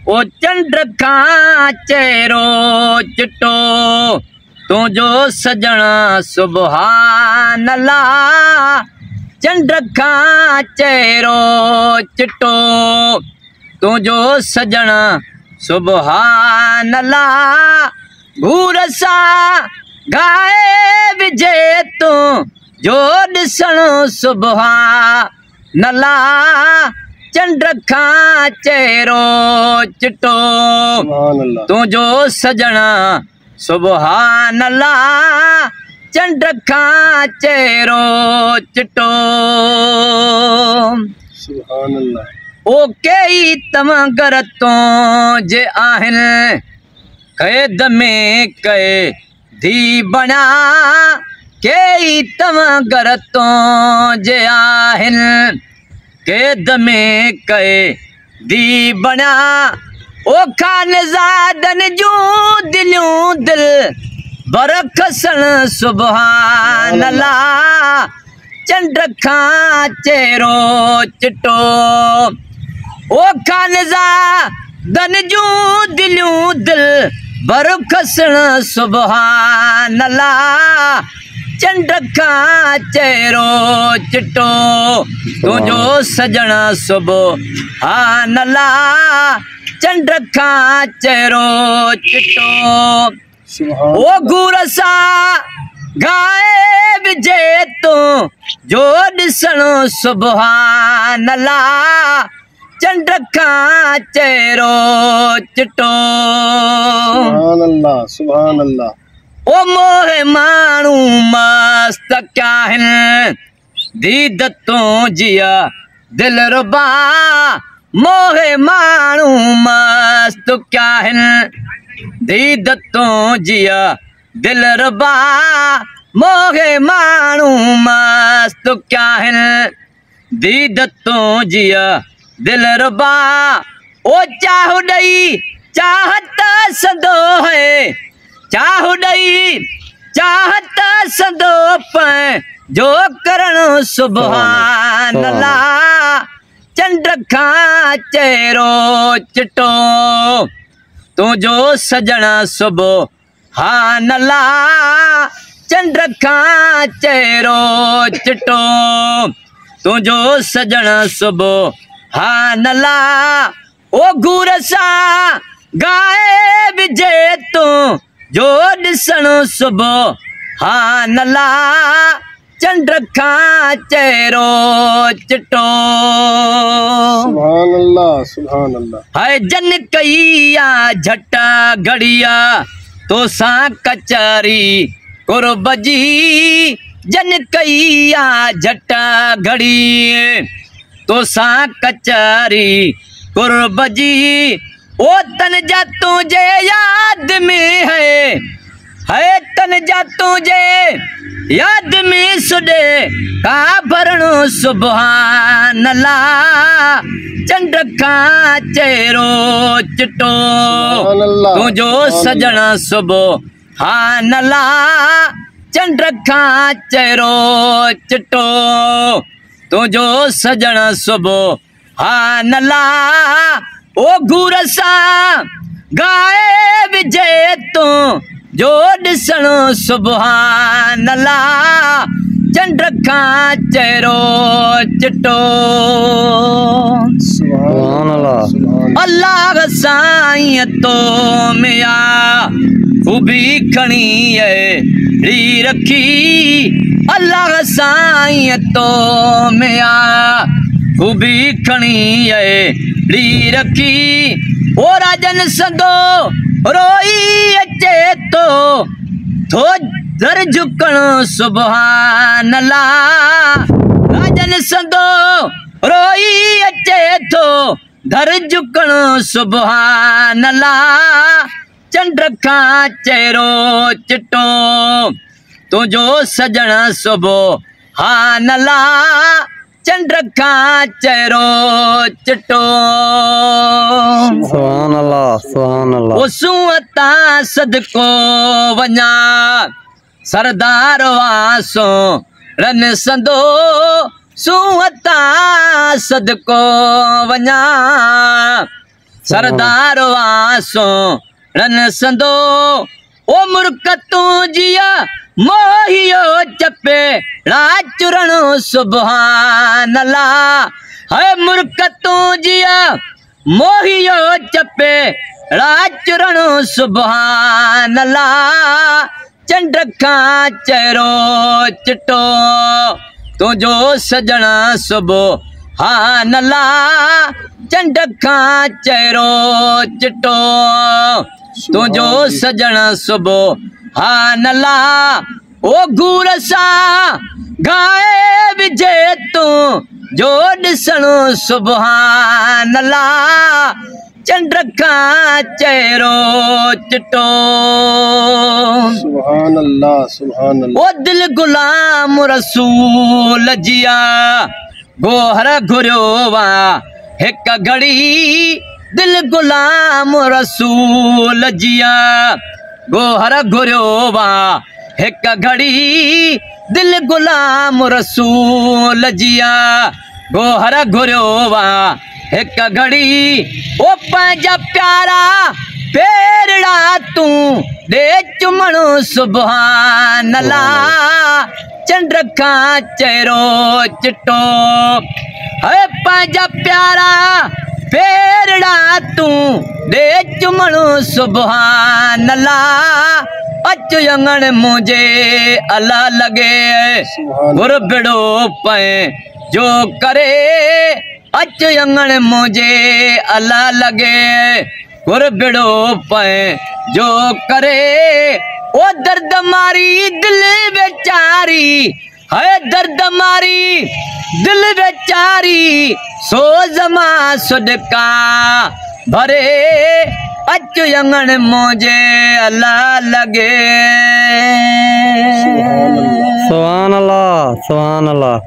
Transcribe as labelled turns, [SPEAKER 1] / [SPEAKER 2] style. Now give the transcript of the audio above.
[SPEAKER 1] ओ चंड का चेहरो चिट्टो तुझो सजणा सुभान अल्लाह। चंड का चेहरो चिट्टो तुझो सजणा सुभान अल्लाह। घूर सा गाए विजे तू जो ॾिसणो सुभान अल्लाह। चंड का चेहरो चिट्टो तुझो सजणा सुभान अल्लाह। चंड का चेहरो चिट्टो
[SPEAKER 2] सुभान अल्लाह।
[SPEAKER 1] ओ कई तव्हां घर तो जे आहिनि क़ैद में क़ैदी बणा। कई तव्हां घर तो जे आहिनि क़ैद में क़ैदी बणा। ओ खानज़ादन जूं दिलियूं दिल बरखसन सुभान अल्लाह। चंड का चेहरो चिट्टो ओ खानज़ादन जूं दिलियूं दिल बरखसन सुभान अल्लाह। चंड का चेहरो चिट्टो तुझो सजणा सुभान अल्लाह। चंड का चेहरो चिट्टो ओ घूर सा गाए विजे तू जो ॾिसणो सुभान अल्लाह। चंड का चेहरो चिट्टो
[SPEAKER 2] सुभान अल्लाह सुभान अल्लाह।
[SPEAKER 1] ओ मोहे माण्हू मस्त क्या है दीद तो जिया दिल रुबा। मोहे माण्हू मस्त क्या है दीद तो जिया दिल रुबा। मोहे माण्हू मस्त क्या है दीद तो जिया दिल रुबा। ओ चाहु ॾई चाहत सदो है चाहु ॾई चाहत सदो पै जो करणो सुभान अल्लाह। चंड का चेहरो चिट्टो तुझो सजणा सुभान अल्लाह। चंड का चेहरो चिट्टो तुझो सजणा सुभान अल्लाह। ओ घूर सा गाए विजे तू जो ॾिसणो सुभान अल्लाह। चंड का चेहरो चिट्टो
[SPEAKER 2] सुभान अल्लाह सुभान अल्लाह।
[SPEAKER 1] है जन कईया झटा घड़िया तो सा कचरी कुर्ब जी। जन कईया झटा घड़ी तो सा कचरी कुर्ब जी। ओ तन जा तुझे याद में है तन जा तुझे याद में सुडे का भरणो सुभान अल्लाह। चंड का चेहरो चिट्टो तुझो सजणा सुभान अल्लाह। चंड का चेहरो चिट्टो तुझो सजणा सुभान अल्लाह। ओ घूर सा गाए विजे तू जो ॾिसणो सुभान अल्लाह। चंड का चेहरो चिट्टो
[SPEAKER 2] सुभान अल्लाह।
[SPEAKER 1] अल्लाह साईं तो मिया खूबी खणी री रखी। अल्लाह साईं तो मिया खूबी खणी री रखी। ओ राजन संदो रोई अचे तो दर झुकणो सुभान अल्लाह। राजन संदो रोई अचे तो दर झुकणो सुभान अल्लाह। चंड का चेहरो चिट्टो तुझो सजणा सुभान अल्लाह। चंड का चेहरो चिट्टो
[SPEAKER 2] सुभान अल्लाह सुभान अल्लाह।
[SPEAKER 1] ओ सुअता सदको वञा सरदार वासो रन संदो सुवता सदको वञा सरदार वासो रन संदो ओ मुर्ख तुझिया मोहियो चपे राचुरण सुभान अल्लाह है मुर्ख तुझिया मोहियो चपे राचुरण सुभान अल्लाह चंड का चेहरो चिटो तुझो सजना सुभान अल्लाह चंड का चेहरो चिटो तुझो सजना सुभान अल्लाह ओ गुरसा गाए विजे तू जो ॾिसणो सुभान अल्लाह चंड का चेहरो चिटो
[SPEAKER 2] सुभान अल्लाह
[SPEAKER 1] ओ दिल गुलाम रसूल जिया गोहर घुरियो वा हिक घड़ी दिल गुलाम रसूल जिया गोहर घुरियो वा हिक घड़ी दिल गुलाम रसूल जिया गोहर घुरियो वा हिक घड़ी ओ पंहिंजा प्यारा पेरड़ा तू दे चुमणो सुभान अल्लाह चंड का चेहरो चिटो है पंहिंजा प्यारा पेरड़ा तू दे चुमणो सुभान अल्लाह अच यंगण मुझे अल्लाह लगे गुर बिड़ो पे जो करे अच यंगण मुझे अल्लाह लगे गुर बिड़ो पे जो करे ओ दर्द मारी दिल बेचारी है दर्द मारी दिल बेचारी सोजमा सुडका भरे अच यंगण मुझे अल्लाह लगे
[SPEAKER 2] सुभान अल्लाह सुभान अल्लाह।